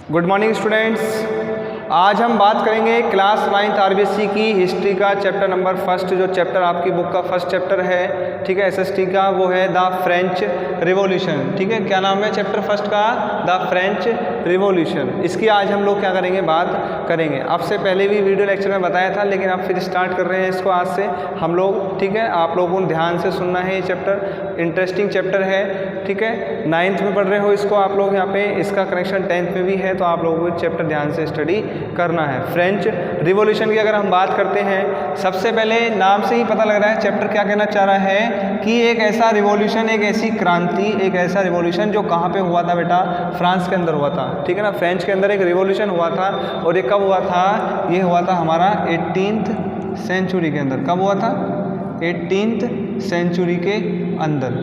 Good morning students. आज हम बात करेंगे क्लास 9th आरबीएससी की हिस्ट्री का चैप्टर नंबर फर्स्ट। जो चैप्टर आपकी बुक का फर्स्ट चैप्टर है, ठीक है, एसएसटी का, वो है द फ्रेंच रिवॉल्यूशन। ठीक है, क्या नाम है चैप्टर फर्स्ट का? The French revolution. इसकी आज हम लोग क्या करेंगे, बात करेंगे। आपसे पहले भी वीडियो लेक्चर में बताया था, लेकिन अब फिर स्टार्ट कर रहे हैं इसको आज से हम लोग। ठीक है, आप लोगों को ध्यान से सुनना है, ये चैप्टर इंटरेस्टिंग चैप्टर है। ठीक है, 9th में पढ़ रहे हो इसको आप लोग, यहाँ पे इसका कनेक्शन 10th में भी है, तो आप लोगों को चैप्टर ध्यान से स्टडी करना है। फ्रेंच रिवॉल्यूशन की अगर हम बात करते हैं, सबसे पहले नाम से ही पता लग रहा है चैप्टर क्या कहना चाह रहा है कि एक ऐसा रिवॉल्यूशन, एक ऐसी क्रांति, एक ऐसा रिवॉल्यूशन जो कहाँ पे हुआ था बेटा? फ्रांस के अंदर हुआ था। ठीक है ना, फ्रेंच के अंदर एक रिवॉल्यूशन हुआ था। और ये कब हुआ था? ये हुआ था हमारा 18th सेंचुरी के अंदर। कब हुआ था? 18th सेंचुरी के अंदर।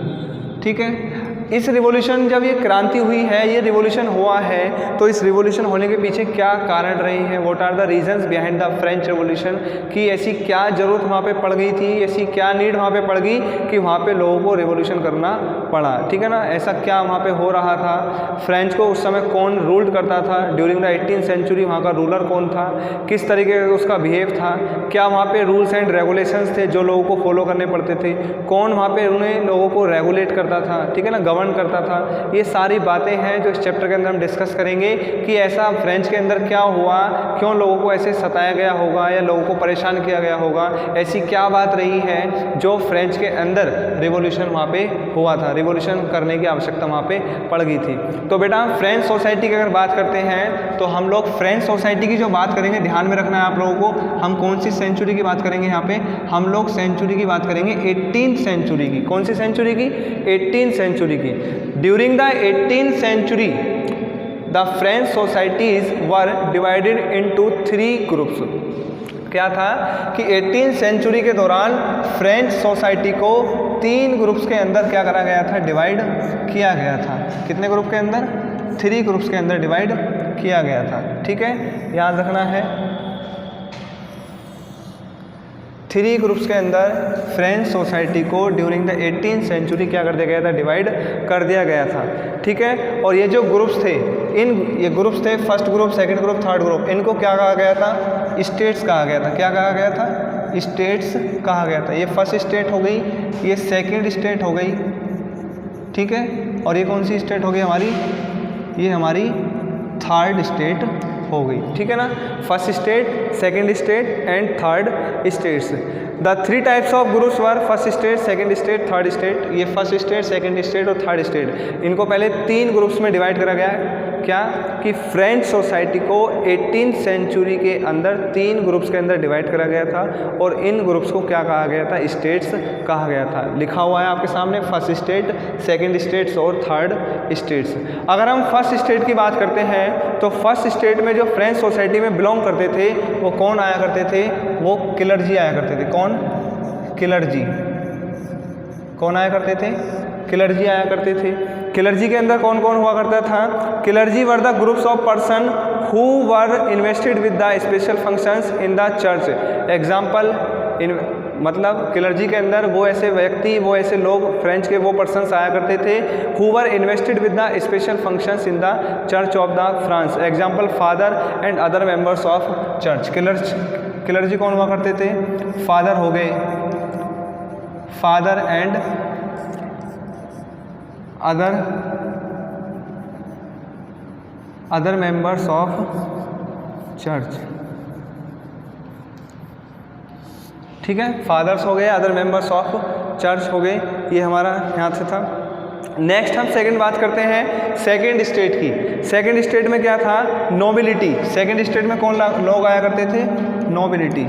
ठीक है, इस रिवॉल्यूशन, जब ये क्रांति हुई है, ये रिवॉल्यूशन हुआ है, तो इस रिवॉल्यूशन होने के पीछे क्या कारण रहे हैं? What are the reasons behind the French Revolution? कि ऐसी क्या ज़रूरत वहाँ पे पड़ गई थी, ऐसी क्या नीड वहाँ पे पड़ गई कि वहाँ पे लोगों को रिवॉल्यूशन करना पड़ा? ठीक है ना, ऐसा क्या वहाँ पे हो रहा था? फ्रेंच को उस समय कौन रूल करता था? ड्यूरिंग द 18th सेंचुरी वहाँ का रूलर कौन था? किस तरीके का उसका बिहेव था? क्या वहाँ पे रूल्स एंड रेगुलेशंस थे जो लोगों को फॉलो करने पड़ते थे? कौन वहाँ पे उन्हें लोगों को रेगुलेट करता था? ठीक है ना, गवर्न करता था? ये सारी बातें हैं जो इस चैप्टर के अंदर हम डिस्कस करेंगे कि ऐसा फ्रेंच के अंदर क्या हुआ, क्यों लोगों को ऐसे सताया गया होगा या लोगों को परेशान किया गया होगा, ऐसी क्या बात रही है जो फ्रेंच के अंदर रिवॉल्यूशन वहाँ पे हुआ था, रिवॉल्यूशन करने की आवश्यकता वहाँ पे पड़ गई थी। तो बेटा फ्रेंच सोसाइटी की अगर बात करते हैं, तो हम लोग फ्रेंच सोसाइटी की जो बात करेंगे, ध्यान में रखना है आप लोगों को, हम कौन सी सेंचुरी की बात करेंगे? यहाँ पे हम लोग सेंचुरी की बात करेंगे, 18th सेंचुरी की। कौन सी सेंचुरी की? 18th सेंचुरी की। During the 18th century the French societies were divided into 3 groups. क्या था कि 18th सेंचुरी के दौरान फ्रेंच सोसाइटी को 3 ग्रुप्स के अंदर क्या करा गया था? डिवाइड किया गया था। कितने ग्रुप के अंदर? 3 ग्रुप्स के अंदर डिवाइड किया गया था। ठीक है, याद रखना है। 3 ग्रुप्स के अंदर फ्रेंच सोसाइटी को ड्यूरिंग द 18th सेंचुरी क्या कर दिया गया था? डिवाइड कर दिया गया था। ठीक है, और ये जो ग्रुप्स थे, ये ग्रुप्स थे, first group, second group, third group, इनको क्या कहा गया था? स्टेट्स कहा गया था। क्या कहा गया था? स्टेट्स कहा गया था। ये फर्स्ट स्टेट हो गई, ये सेकेंड स्टेट हो गई, ठीक है, और ये कौन सी स्टेट हो गई हमारी? ये हमारी थर्ड स्टेट हो गई। ठीक है ना, first state, second state and third states. The 3 types of groups were first state, second state, third state. ये फर्स्ट स्टेट, सेकंड स्टेट और थर्ड स्टेट, इनको पहले 3 ग्रुप्स में डिवाइड करा गया है। क्या कि फ्रेंच सोसाइटी को 18th सेंचुरी के अंदर 3 ग्रुप्स के अंदर डिवाइड करा गया था, और इन ग्रुप्स को क्या कहा गया था? स्टेट्स कहा गया था। लिखा हुआ है आपके सामने, फर्स्ट स्टेट, सेकंड स्टेट्स और थर्ड स्टेट्स। अगर हम फर्स्ट स्टेट की बात करते हैं, तो फर्स्ट स्टेट में जो फ्रेंच सोसाइटी में बिलोंग करते थे, वो कौन आया करते थे? वो क्लर्जी आया करते थे। कौन? क्लर्जी। कौन आया करते थे? क्लर्जी आया करते थे। क्लर्जी के अंदर कौन कौन हुआ करता था? Clergy were the groups of person who were invested with the special functions in the church. Example, मतलब क्लर्जी के अंदर वो ऐसे व्यक्ति, वो ऐसे लोग, फ्रेंच के वो पर्सन्स आया करते थे who were invested with the special functions in the church of the France. Example, father and other members of church. Clergy कौन हुआ करते थे? फादर हो गए, father and other members of church. ठीक है, फादर्स हो गए, अदर मेंबर्स ऑफ चर्च हो गए, ये हमारा यहाँ से था। नेक्स्ट हम सेकंड बात करते हैं सेकंड स्टेट की। सेकंड स्टेट में क्या था? नोबिलिटी। सेकंड स्टेट में कौन लोग आया करते थे? नोबिलिटी,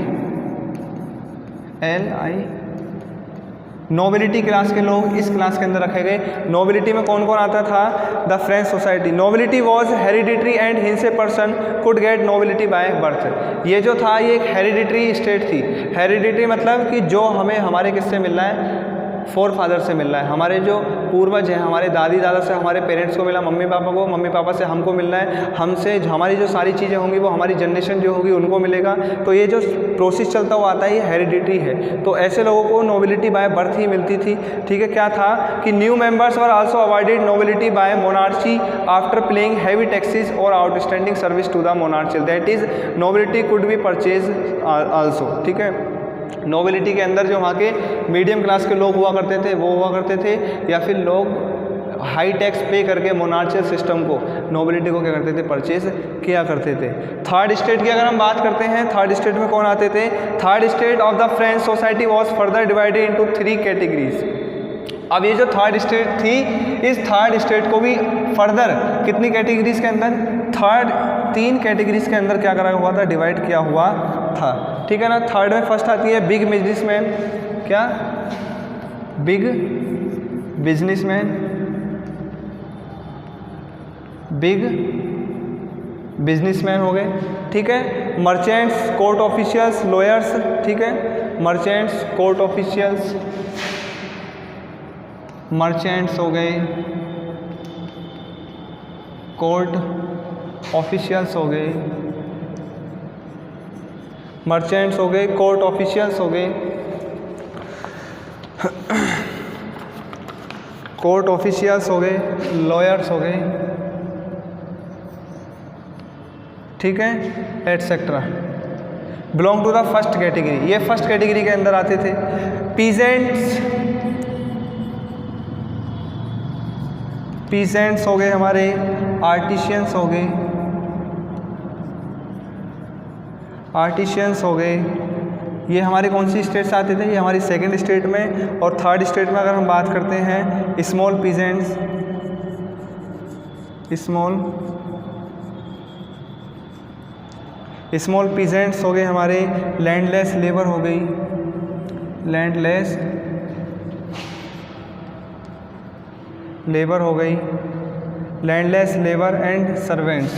नोबिलिटी क्लास के लोग इस क्लास के अंदर रखे गए। नोबिलिटी में कौन कौन आता था? The French society. Nobility was hereditary and hints a person could get nobility by birth. ये जो था, ये एक हेरिडिटरी स्टेट थी। हेरिडिटरी मतलब कि जो हमें हमारे किससे मिल रहा है? फोर फादर से मिल रहा है। हमारे जो पूर्वज हैं, हमारे दादी दादा से हमारे पेरेंट्स को मिला, मम्मी पापा को, मम्मी पापा से हमको मिलना है, हमसे हमारी जो सारी चीज़ें होंगी वो हमारी जनरेशन जो होगी उनको मिलेगा। तो ये जो प्रोसेस चलता हुआ आता है ये हेरिडिटरी है। तो ऐसे लोगों को नोबिलिटी बाय बर्थ ही मिलती थी। ठीक है, क्या था कि new members were also awarded nobility by monarchy after playing heavy taxes और outstanding service to the monarchy, that is nobility could be purchase also. ठीक है, नोबिलिटी के अंदर जो वहाँ के मीडियम क्लास के लोग हुआ करते थे वो हुआ करते थे, या फिर लोग हाई टैक्स पे करके मोनार्चियल सिस्टम को, नोबिलिटी को क्या करते थे, परचेज किया करते थे। थर्ड स्टेट की अगर हम बात करते हैं, थर्ड स्टेट में कौन आते थे? Third state of the French society was further divided into 3 categories. अब ये जो थर्ड स्टेट थी, इस थर्ड स्टेट को भी फर्दर कितनी कैटेगरीज के अंदर, 3 कैटेगरीज के अंदर क्या करा हुआ था, डिवाइड किया हुआ था। ठीक है ना। थर्ड में फर्स्ट आती है बिग बिजनेसमैन, क्या, बिग बिजनेसमैन, बिग बिजनेसमैन हो गए। ठीक है, मर्चेंट्स, कोर्ट ऑफिशियल्स, लॉयर्स। ठीक है, मर्चेंट्स, कोर्ट ऑफिशियल्स, मर्चेंट्स हो गए, कोर्ट ऑफिशियल्स हो गए, मर्चेंट्स हो गए, कोर्ट ऑफिशियल्स हो गए, कोर्ट ऑफिशियल्स हो गए, लॉयर्स हो गए। ठीक है, etcetera, belong to the first category, ये फर्स्ट कैटेगरी के अंदर आते थे। पीजेंट्स, पीजेंट्स हो गए हमारे, आर्टिशियंस हो गए, आर्टिशियंस हो गए। ये हमारे कौन सी स्टेट से आते थे? ये हमारी सेकंड स्टेट में। और थर्ड स्टेट में अगर हम बात करते हैं, स्मॉल पीजेंट्स, स्मॉल पीजेंट्स हो गए हमारे, लैंडलेस लेबर हो गई, लैंडलेस लेबर हो गई, landless labour and servants,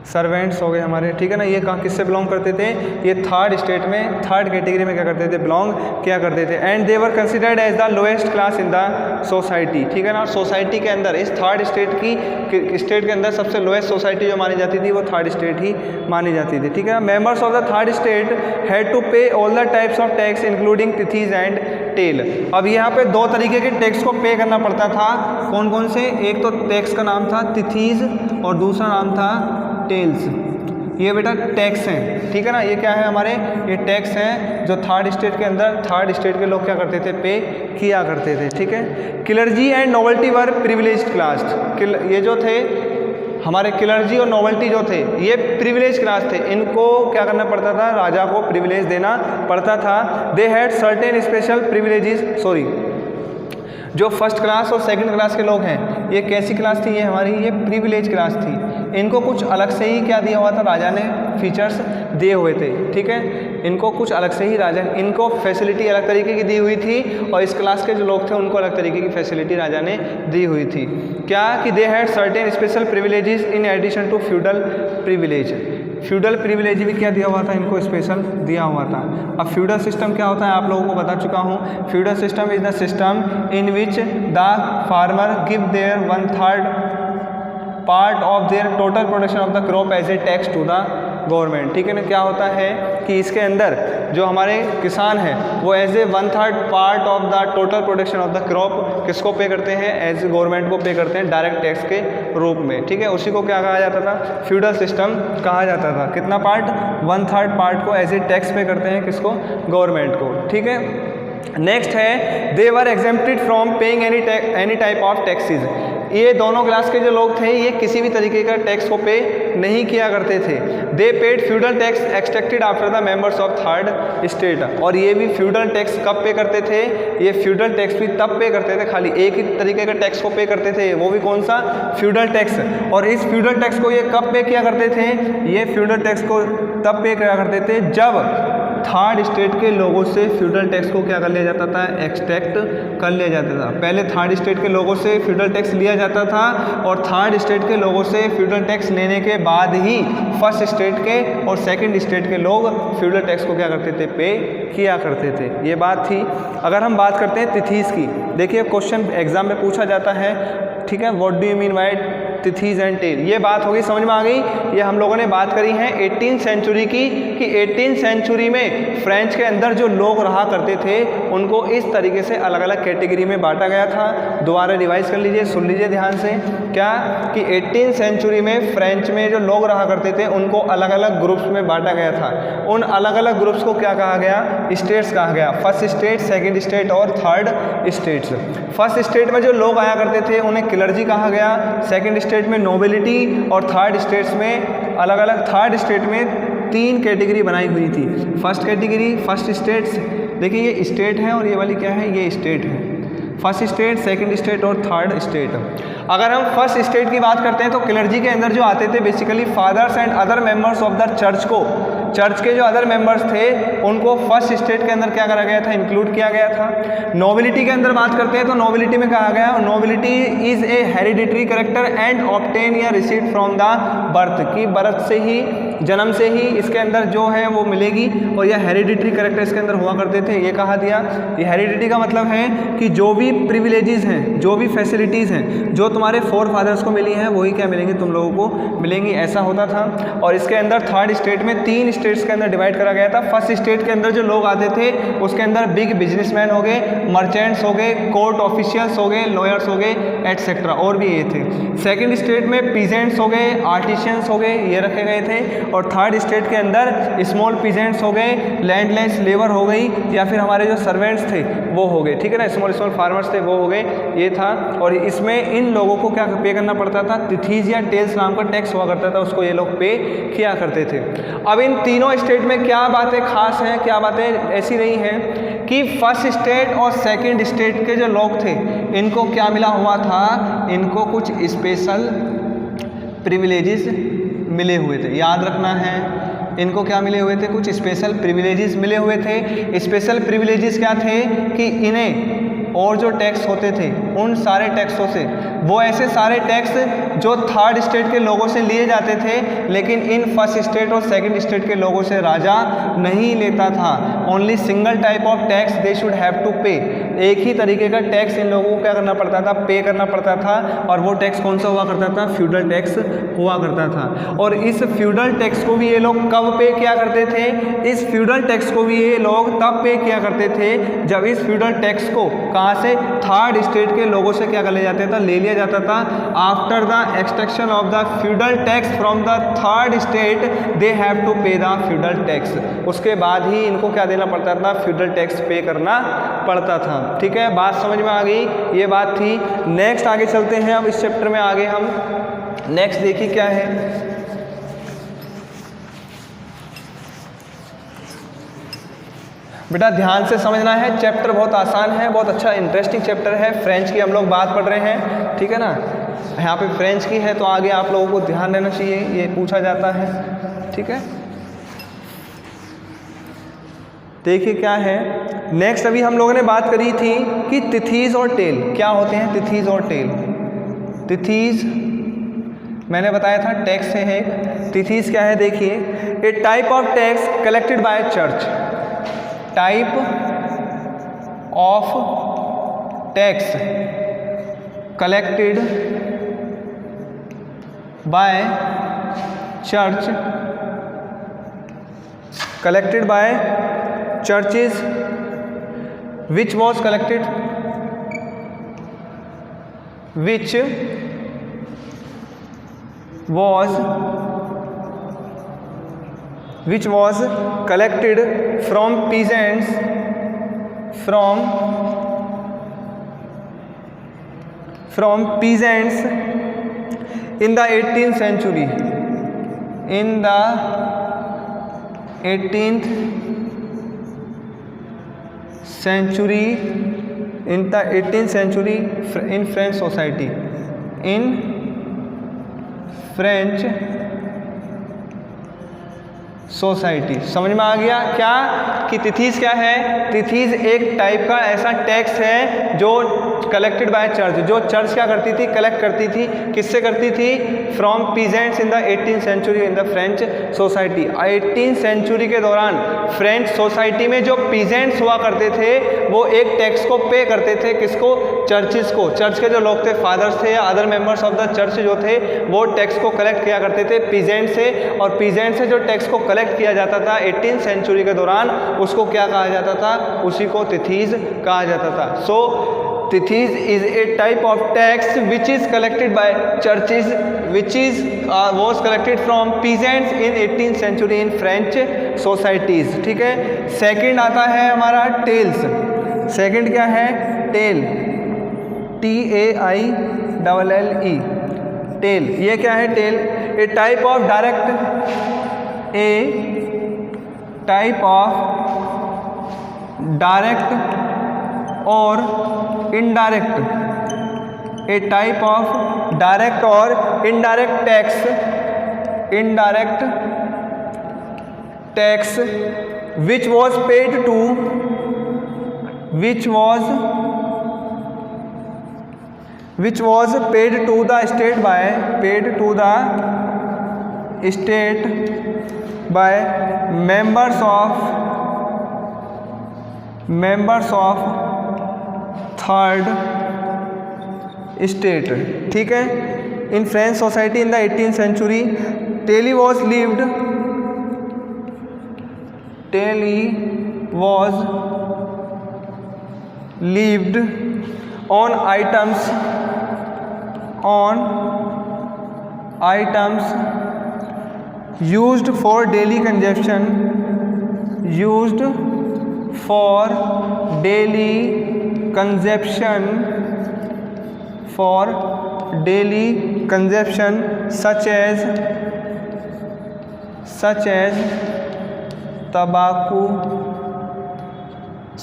servants हो गए हमारे। ठीक है ना। ये कहाँ किससे बिलोंग करते थे? ये थर्ड स्टेट में, थर्ड कैटेगरी में क्या करते थे, बिलोंग क्या करते थे। And they were considered as the lowest class in the society. ठीक है ना। सोसाइटी के अंदर, इस थर्ड स्टेट की स्टेट के अंदर सबसे लोएस्ट सोसाइटी जो मानी जाती थी वो थर्ड स्टेट ही मानी जाती थी। ठीक है ना। Members of the third state had to pay all the types of tax including tithes and taille. अब यहाँ पे 2 तरीके के टैक्स को पे करना पड़ता था। कौन कौन से? एक तो टैक्स का नाम था तिथीज और दूसरा नाम था टेल्स। ये बेटा टैक्स हैं। ठीक है ना। ये क्या है हमारे? ये टैक्स हैं जो थर्ड स्टेट के अंदर, थर्ड स्टेट के लोग क्या करते थे, पे किया करते थे। ठीक है। Clergy and nobility were privileged class. ये जो थे हमारे क्लर्जी और नोबल्टी जो थे ये प्रिविलेज क्लास थे, इनको क्या करना पड़ता था, राजा को प्रिविलेज देना पड़ता था। दे had certain special privileges, sorry, जो फर्स्ट क्लास और सेकंड क्लास के लोग हैं ये कैसी क्लास थी, ये हमारी ये प्रिविलेज क्लास थी। इनको कुछ अलग से ही क्या दिया हुआ था, राजा ने फीचर्स दिए हुए थे। ठीक है। इनको कुछ अलग से ही राजा, इनको फैसिलिटी अलग तरीके की दी हुई थी और इस क्लास के जो लोग थे उनको अलग तरीके की फैसिलिटी राजा ने दी हुई थी। क्या कि they had certain special privileges in addition to feudal privilege. Feudal privilege भी क्या दिया हुआ था, इनको स्पेशल दिया हुआ था। अब फ्यूडल सिस्टम क्या होता है आप लोगों को बता चुका हूँ। Feudal system is the system in which the farmer give their 1/3 part of their total production of the crop as a tax to the government. ठीक है ना। क्या होता है कि इसके अंदर जो हमारे किसान हैं वो as a 1/3 part of the total production of the crop किसको पे करते हैं, एज गवर्नमेंट को पे करते हैं डायरेक्ट टैक्स के रूप में। ठीक है। उसी को क्या कहा जाता था, फ्यूडल सिस्टम कहा जाता था। कितना पार्ट, 1/3 पार्ट को एज ए टैक्स पे करते हैं किसको, गवर्नमेंट को। ठीक है। नेक्स्ट है they were exempted from paying any type of taxes. ये दोनों क्लास के जो लोग थे ये किसी भी तरीके का टैक्स को पे नहीं किया करते थे। दे paid feudal tax extracted after the members of third state. और ये भी फ्यूडल टैक्स कब पे करते थे, ये फ्यूडल टैक्स भी तब पे करते थे, खाली एक ही तरीके का टैक्स को पे करते थे, वो भी कौन सा, फ्यूडल टैक्स। और इस फ्यूडल टैक्स को ये कब पे किया करते थे, ये फ्यूडल टैक्स को तब पे किया करते थे जब थर्ड स्टेट के लोगों से फ्यूडल टैक्स को क्या कर लिया जाता था, एक्सट्रैक्ट कर लिया जाता था। पहले थर्ड स्टेट के लोगों से फ्यूडल टैक्स लिया जाता था और थर्ड स्टेट के लोगों से फ्यूडल टैक्स लेने के बाद ही फर्स्ट स्टेट के और सेकंड स्टेट के लोग फ्यूडल टैक्स को क्या करते थे, पे किया करते थे। ये बात थी। अगर हम बात करते हैं तिथीज की, देखिए क्वेश्चन एग्जाम में पूछा जाता है, ठीक है, what do you mean by tithes and taille. ये बात होगी, समझ में आ गई। ये हम लोगों ने बात करी है 18th सेंचुरी की, कि 18th सेंचुरी में फ्रेंच के अंदर जो लोग रहा करते थे उनको इस तरीके से अलग अलग कैटेगरी में बांटा गया था। दोबारा रिवाइज कर लीजिए, सुन लीजिए ध्यान से, क्या कि 18th सेंचुरी में फ्रेंच में जो लोग रहा करते थे उनको अलग अलग ग्रुप्स में बांटा गया था। उन अलग अलग ग्रुप्स को क्या कहा गया, स्टेट्स कहा गया। फर्स्ट स्टेट, सेकेंड स्टेट और थर्ड स्टेट्स। फर्स्ट स्टेट में जो लोग आया करते थे उन्हें क्लर्जी कहा गया, सेकेंड स्टेट में नोबिलिटी और थर्ड स्टेट्स में अलग अलग, थर्ड स्टेट में 3 कैटेगरी बनाई हुई थी। फर्स्ट कैटेगरी, फर्स्ट स्टेट्स, देखिए ये स्टेट है और ये वाली क्या है, ये स्टेट है। फर्स्ट स्टेट, सेकंड स्टेट और थर्ड स्टेट। अगर हम फर्स्ट स्टेट की बात करते हैं तो क्लर्जी के अंदर जो आते थे basically fathers and other members of the church को, चर्च के जो अदर मेंबर्स थे उनको फर्स्ट स्टेट के अंदर क्या करा गया था, इंक्लूड किया गया था। नोबिलिटी के अंदर बात करते हैं तो नोबिलिटी में कहा गया, nobility is a hereditary character and obtain या रिसीव्ड फ्रॉम द बर्थ, की बर्थ से ही, जन्म से ही इसके अंदर जो है वो मिलेगी, और यह हेरिडिटरी कैरेक्टर इसके अंदर हुआ करते थे। ये कहा दिया, ये हेरिडिटी का मतलब है कि जो भी प्रिविलेजेस हैं, जो भी फैसिलिटीज़ हैं जो तुम्हारे फोर फादर्स को मिली हैं वही क्या मिलेंगे, तुम लोगों को मिलेंगी, ऐसा होता था। और इसके अंदर थर्ड स्टेट में 3 स्टेट्स के अंदर डिवाइड करा गया था। फर्स्ट स्टेट के अंदर जो लोग आते थे उसके अंदर बिग बिजनेसमैन हो गए, मर्चेंट्स हो गए, कोर्ट ऑफिशियल्स हो गए, लॉयर्स हो गए, एटसेट्रा, और भी ये थे। सेकेंड स्टेट में पीजेंट्स हो गए, आर्टिशियंस हो गए, ये रखे गए थे। और थर्ड स्टेट के अंदर स्मॉल पीजेंट्स हो गए, लैंडलेस लेबर हो गई, या फिर हमारे जो सर्वेंट्स थे वो हो गए, ठीक है ना, स्मॉल फार्मर्स थे वो हो गए, ये था। और इसमें इन लोगों को क्या पे करना पड़ता था, तिथीज या टेल्स नाम का टैक्स हुआ करता था, उसको ये लोग पे किया करते थे। अब इन तीनों स्टेट में क्या बातें खास हैं, क्या बातें ऐसी रही हैं कि फर्स्ट स्टेट और सेकंड स्टेट के जो लोग थे इनको क्या मिला हुआ था, इनको कुछ स्पेशल प्रिविलेजेस मिले हुए थे। याद रखना है, इनको क्या मिले हुए थे, कुछ स्पेशल प्रिविलेजेस मिले हुए थे। स्पेशल प्रिविलेजेस क्या थे कि इन्हें और जो टैक्स होते थे उन सारे टैक्सों से, वो ऐसे सारे टैक्स जो थर्ड स्टेट के लोगों से लिए जाते थे लेकिन इन फर्स्ट स्टेट और सेकंड स्टेट के लोगों से राजा नहीं लेता था। Only single type of tax they should have to pay. एक ही तरीके का टैक्स इन लोगों को क्या करना पड़ता था, पे करना पड़ता था। और वो टैक्स कौन सा हुआ करता था, फ्यूडल टैक्स हुआ करता था। और इस फ्यूडल टैक्स को भी ये लोग कब पे किया करते थे, इस फ्यूडल टैक्स को भी ये लोग तब पे किया करते थे जब इस फ्यूडल टैक्स को कहाँ से, थर्ड स्टेट के लोगों से क्या कर लिया जाता था, ले लिया जाता था। After the extraction of the feudal tax from the third state they have to pay the feudal tax. उसके बाद ही इनको क्या देना पड़ता था, फ्यूडल टैक्स पे करना पड़ता था। ठीक है, बात समझ में आ गई, ये बात थी। नेक्स्ट आगे चलते हैं, अब इस चैप्टर में आगे हम नेक्स्ट देखिए क्या है। बेटा ध्यान से समझना है, चैप्टर बहुत आसान है, बहुत अच्छा इंटरेस्टिंग चैप्टर है। फ्रेंच की हम लोग बात पढ़ रहे हैं, ठीक है ना, यहाँ पे फ्रेंच की है तो आगे आप लोगों को ध्यान देना चाहिए, ये पूछा जाता है, ठीक है। देखिए क्या है नेक्स्ट, अभी हम लोगों ने बात करी थी कि तिथीज और टेल क्या होते हैं। तिथीज और टेल, तिथीज मैंने बताया था टैक्स है एक, तिथीज क्या है देखिए, a type of tax collected by church, type of tax collected by church, collected by churches, which was collected from peasants in the 18th century. In the 18th century in French society, in French society. समझ में आ गया क्या कि तिथीज क्या है? तिथीज एक type का ऐसा टैक्स है जो कलेक्टेड बाय चर्च, जो चर्च क्या करती थी? कलेक्ट करती थी। किससे करती थी? From peasants in the 18th century in the French society. 18th century के दौरान फ्रेंच सोसाइटी में जो पीजेंट्स हुआ करते थे वो एक टैक्स को पे करते थे। किसको? चर्चिस को। चर्च के जो लोग थे, फादर्स थे या other members of the church जो थे, वो टैक्स को कलेक्ट किया करते थे पीजेंट से। और पीजेंट से जो टैक्स को कलेक्ट किया जाता था 18th सेंचुरी के दौरान, उसको क्या कहा जाता था? उसी को तिथीज कहा जाता था। So tithes is a type of tax which is collected by churches which is was collected from peasants in 18th century in French societies. ठीक है। सेकंड आता है हमारा टेल्स। सेकंड क्या है? Taille, TAILLE, taille. ये क्या है? Taille a type of direct और indirect, a type of direct और indirect tax which was paid to the state by members of third state. ठीक है। In French society in the 18th century taille was lived on items used for daily consumption such as tobacco,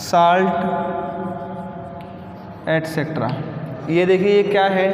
salt, etcetera. ये देखिए ये क्या है?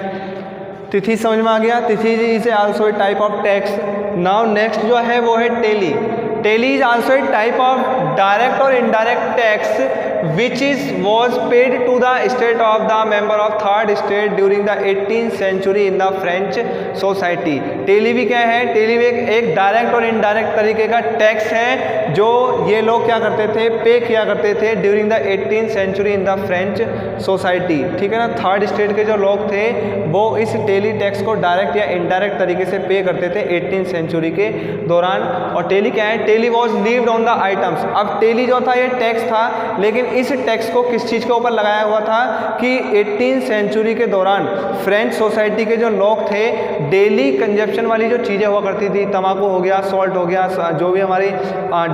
तिथि। समझ में आ गया? Tithe is also a type of tax. Now next जो है वो है taille. Taille is also a type of direct और indirect tax which was paid to the state of the member of third state during the 18th century in the French society। टेली भी क्या है? Tele भी एक direct और indirect तरीके का टैक्स है जो ये लोग क्या करते थे? पे किया करते थे during the 18th century in the French society. ठीक है ना। थर्ड स्टेट के जो लोग थे वो इस टेली टैक्स को डायरेक्ट या इनडायरेक्ट तरीके से पे करते थे 18th सेंचुरी के दौरान। और टेली क्या है? टेली was levied on the items. अब टेली जो था ये टैक्स था, लेकिन इस टैक्स को किस चीज़ के ऊपर लगाया हुआ था कि 18th सेंचुरी के दौरान फ्रेंच सोसाइटी के जो लोग थे डेली कंजप्शन वाली जो चीज़ें हुआ करती थी, तंबाकू हो गया, सॉल्ट हो गया, जो भी हमारी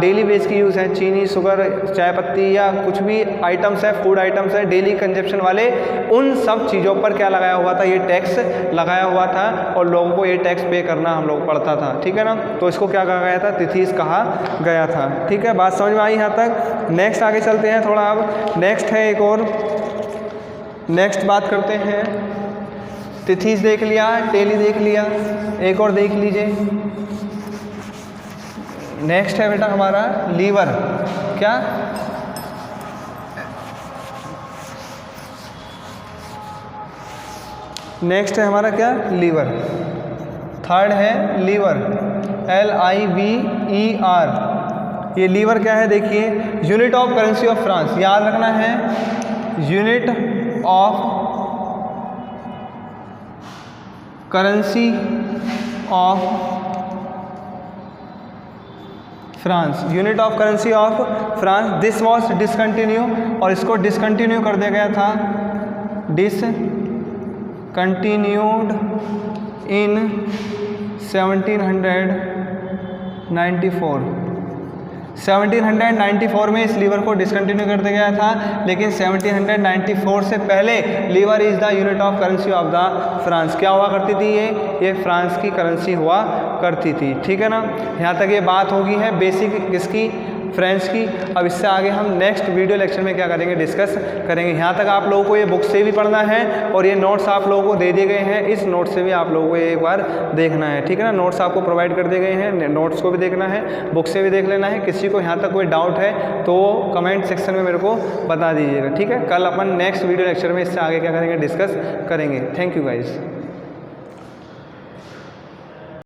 डेली बेस की यूज़ है, चीनी, शुगर, चाय पत्ती या कुछ भी आइटम्स है, फूड आइटम्स है डेली कंजप्शन वाले, उन सब चीज़ों पर क्या लगाया हुआ था? ये टैक्स लगाया हुआ था और लोगों को ये टैक्स पे करना हम लोग पड़ता था। ठीक है ना। तो इसको क्या कहा गया था? तिथीज कहा गया था। ठीक है। बात समझ में आई यहाँ तक? नेक्स्ट आगे चलते हैं थोड़ा। अब नेक्स्ट है एक और, नेक्स्ट बात करते हैं। तिथीज देख लिया, टेली देख लिया, एक और देख लीजिए। नेक्स्ट है बेटा हमारा लीवर। क्या? नेक्स्ट है हमारा क्या? लीवर। थर्ड है लीवर, LIVER। ये लीवर क्या है? देखिए, unit of currency of France. याद रखना है, unit of currency of France, unit of currency of France. This was discontinue, और इसको डिसकंटिन्यू कर दिया गया था, डिसकंटिन्यूड इन 1794। 1794 में इस लीवर को डिसकंटिन्यू कर दिया गया था, लेकिन 1794 से पहले livre is the unit of currency of the France. क्या हुआ करती थी? ये फ्रांस की करेंसी हुआ करती थी। ठीक है ना। यहाँ तक ये बात होगी है बेसिक किसकी? फ्रेंच की। अब इससे आगे हम नेक्स्ट वीडियो लेक्चर में क्या करेंगे, डिस्कस करेंगे। यहाँ तक आप लोगों को ये बुक से भी पढ़ना है और ये नोट्स आप लोगों को दे दिए गए हैं, इस नोट से भी आप लोगों को एक बार देखना है, ठीक है ना। नोट्स आपको प्रोवाइड कर दिए गए हैं, नोट्स को भी देखना है, बुक से भी देख लेना है। किसी को यहाँ तक कोई डाउट है तो कमेंट सेक्शन में मेरे को बता दीजिएगा, ठीक है। कल अपन नेक्स्ट वीडियो लेक्चर में इससे आगे क्या करेंगे, डिस्कस करेंगे। Thank you guys.